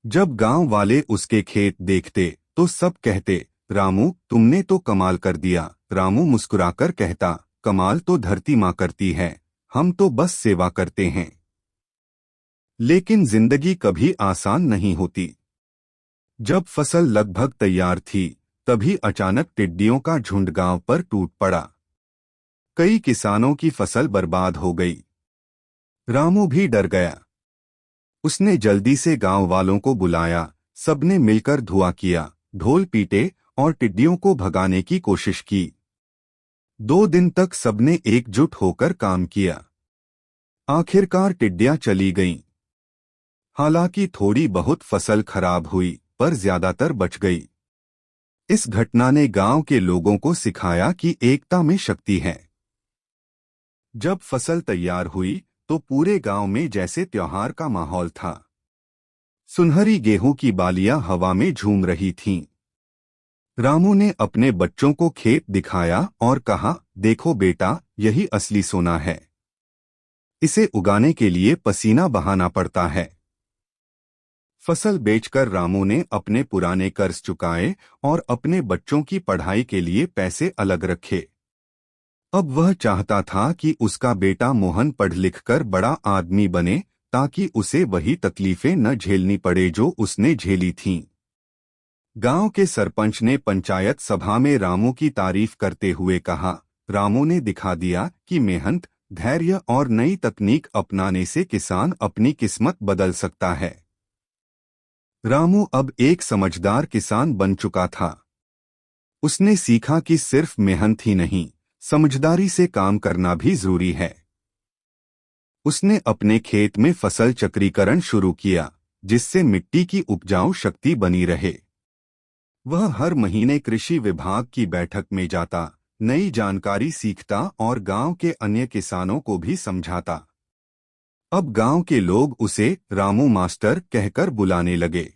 जब गांव वाले उसके खेत देखते तो सब कहते, रामू तुमने तो कमाल कर दिया। रामू मुस्कुराकर कहता, कमाल तो धरती माँ करती है, हम तो बस सेवा करते हैं। लेकिन जिंदगी कभी आसान नहीं होती। जब फसल लगभग तैयार थी, तभी अचानक टिड्डियों का झुंड गांव पर टूट पड़ा। कई किसानों की फसल बर्बाद हो गई। रामू भी डर गया। उसने जल्दी से गांव वालों को बुलाया। सबने मिलकर धुआं किया, ढोल पीटे और टिड्डियों को भगाने की कोशिश की। 2 दिन तक सबने एकजुट होकर काम किया। आखिरकार टिड्डियां चली गईं। हालांकि थोड़ी बहुत फसल खराब हुई, पर ज्यादातर बच गई। इस घटना ने गांव के लोगों को सिखाया कि एकता में शक्ति है। जब फसल तैयार हुई तो पूरे गांव में जैसे त्योहार का माहौल था। सुनहरी गेहूं की बालियां हवा में झूम रही थीं। रामू ने अपने बच्चों को खेत दिखाया और कहा, देखो बेटा, यही असली सोना है। इसे उगाने के लिए पसीना बहाना पड़ता है। फसल बेचकर रामू ने अपने पुराने कर्ज चुकाए और अपने बच्चों की पढ़ाई के लिए पैसे अलग रखे। अब वह चाहता था कि उसका बेटा मोहन पढ़ लिख कर बड़ा आदमी बने, ताकि उसे वही तकलीफें न झेलनी पड़े जो उसने झेली थीं। गांव के सरपंच ने पंचायत सभा में रामू की तारीफ करते हुए कहा, रामू ने दिखा दिया कि मेहनत, धैर्य और नई तकनीक अपनाने से किसान अपनी किस्मत बदल सकता है। रामू अब एक समझदार किसान बन चुका था। उसने सीखा कि सिर्फ मेहनत ही नहीं, समझदारी से काम करना भी जरूरी है। उसने अपने खेत में फसल चक्रीकरण शुरू किया, जिससे मिट्टी की उपजाऊ शक्ति बनी रहे। वह हर महीने कृषि विभाग की बैठक में जाता, नई जानकारी सीखता और गांव के अन्य किसानों को भी समझाता। अब गांव के लोग उसे रामू मास्टर कहकर बुलाने लगे।